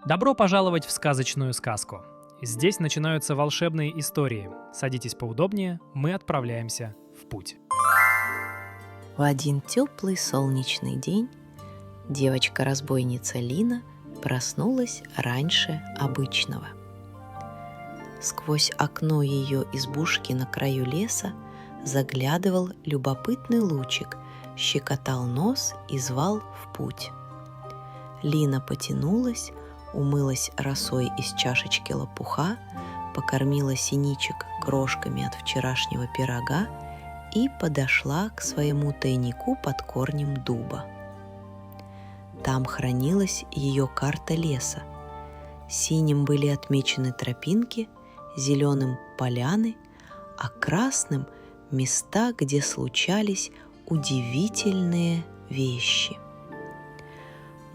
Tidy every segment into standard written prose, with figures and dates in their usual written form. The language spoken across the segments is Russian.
Добро пожаловать в сказочную сказку. Здесь начинаются волшебные истории. Садитесь поудобнее, мы отправляемся в путь. В один теплый солнечный день девочка-разбойница Лина проснулась раньше обычного. Сквозь окно ее избушки на краю леса заглядывал любопытный лучик, щекотал нос и звал в путь. Лина потянулась, умылась росой из чашечки лопуха, покормила синичек крошками от вчерашнего пирога и подошла к своему тайнику под корнем дуба. Там хранилась ее карта леса. Синим были отмечены тропинки, зеленым — поляны, а красным — места, где случались удивительные вещи.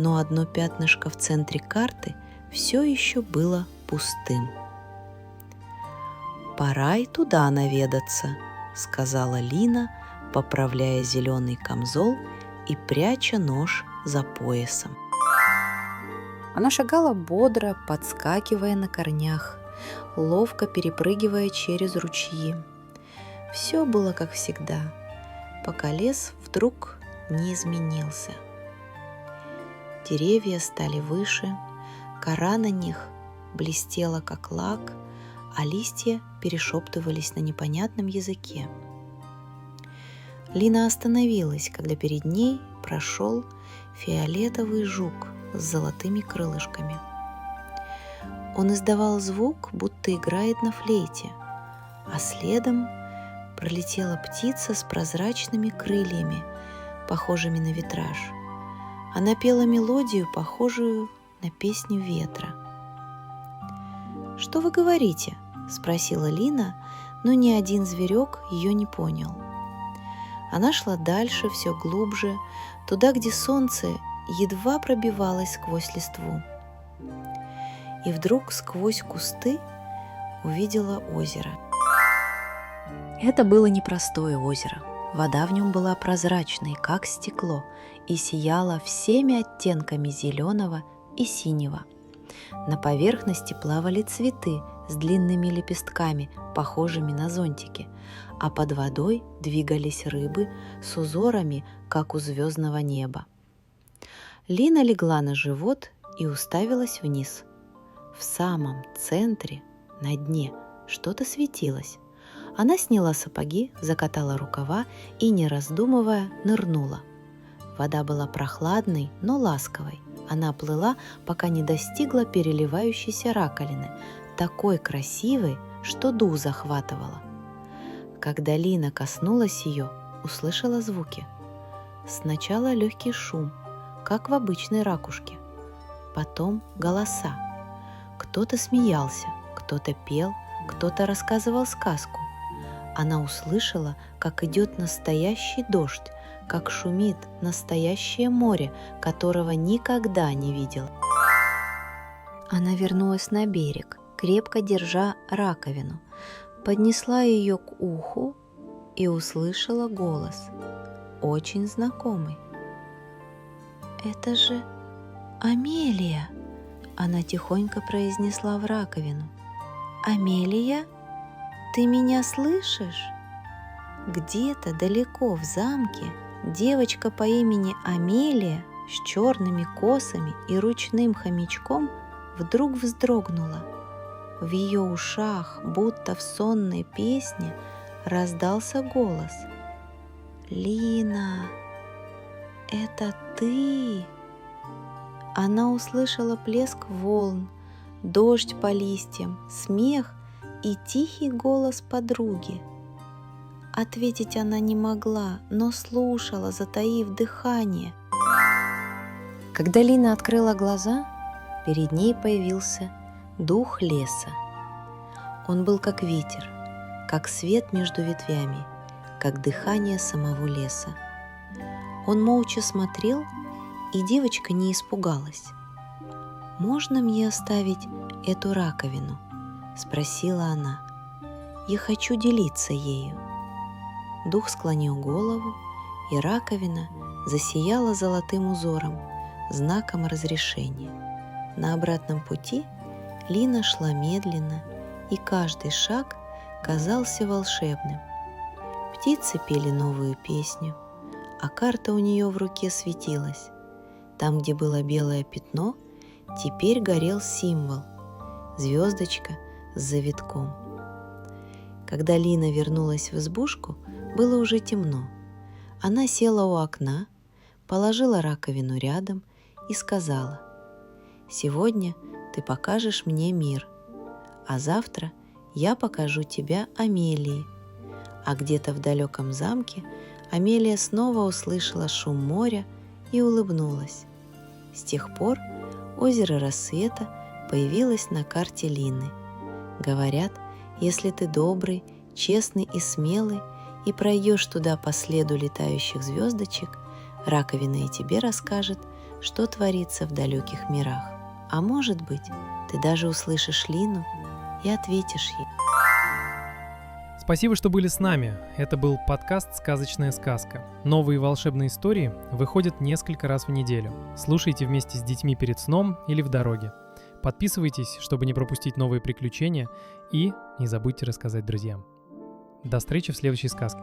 Но одно пятнышко в центре карты все еще было пустым. «Пора и туда наведаться», — сказала Лина, поправляя зеленый камзол и пряча нож за поясом. Она шагала бодро, подскакивая на корнях, ловко перепрыгивая через ручьи. Все было как всегда, пока лес вдруг не изменился. Деревья стали выше, кора на них блестела, как лак, а листья перешептывались на непонятном языке. Лина остановилась, когда перед ней прошел фиолетовый жук с золотыми крылышками. Он издавал звук, будто играет на флейте, а следом пролетела птица с прозрачными крыльями, похожими на витраж. Она пела мелодию, похожую на песню ветра. «Что вы говорите?» — спросила Лина, но ни один зверек ее не понял. Она шла дальше, все глубже, туда, где солнце едва пробивалось сквозь листву. И вдруг сквозь кусты увидела озеро. Это было непростое озеро. Вода в нем была прозрачной, как стекло, и сияла всеми оттенками зеленого и синего. На поверхности плавали цветы с длинными лепестками, похожими на зонтики, а под водой двигались рыбы с узорами, как у звездного неба. Лина легла на живот и уставилась вниз. В самом центре, на дне, что-то светилось. Она сняла сапоги, закатала рукава и, не раздумывая, нырнула. Вода была прохладной, но ласковой. Она плыла, пока не достигла переливающейся раковины, такой красивой, что дух захватывала. Когда Лина коснулась ее, услышала звуки. Сначала легкий шум, как в обычной ракушке. Потом голоса. Кто-то смеялся, кто-то пел, кто-то рассказывал сказку. Она услышала, как идет настоящий дождь, как шумит настоящее море, которого никогда не видела. Она вернулась на берег, крепко держа раковину, поднесла ее к уху и услышала голос, очень знакомый. «Это же Амелия!» Она тихонько произнесла в раковину. «Амелия, ты меня слышишь?» Где-то далеко в замке девочка по имени Амелия с черными косами и ручным хомячком вдруг вздрогнула. В ее ушах, будто в сонной песне, раздался голос. «Лина, это ты?» Она услышала плеск волн, дождь по листьям, смех и тихий голос подруги. Ответить она не могла, но слушала, затаив дыхание. Когда Лина открыла глаза, перед ней появился дух леса. Он был как ветер, как свет между ветвями, как дыхание самого леса. Он молча смотрел, и девочка не испугалась. «Можно мне оставить эту раковину?» — спросила она. «Я хочу делиться ею». Дух склонил голову, и раковина засияла золотым узором, знаком разрешения. На обратном пути Лина шла медленно, и каждый шаг казался волшебным. Птицы пели новую песню, а карта у нее в руке светилась. Там, где было белое пятно, теперь горел символ — звездочка с завитком. Когда Лина вернулась в избушку, было уже темно. Она села у окна, положила раковину рядом и сказала: «Сегодня ты покажешь мне мир, а завтра я покажу тебя Амелии». А где-то в далеком замке Амелия снова услышала шум моря и улыбнулась. С тех пор озеро Рассвета появилось на карте Лины. Говорят, если ты добрый, честный и смелый и пройдешь туда по следу летающих звездочек, раковина и тебе расскажет, что творится в далеких мирах. А может быть, ты даже услышишь Лину и ответишь ей. Спасибо, что были с нами. Это был подкаст «Сказочная сказка». Новые волшебные истории выходят несколько раз в неделю. Слушайте вместе с детьми перед сном или в дороге. Подписывайтесь, чтобы не пропустить новые приключения, и не забудьте рассказать друзьям. До встречи в следующей сказке.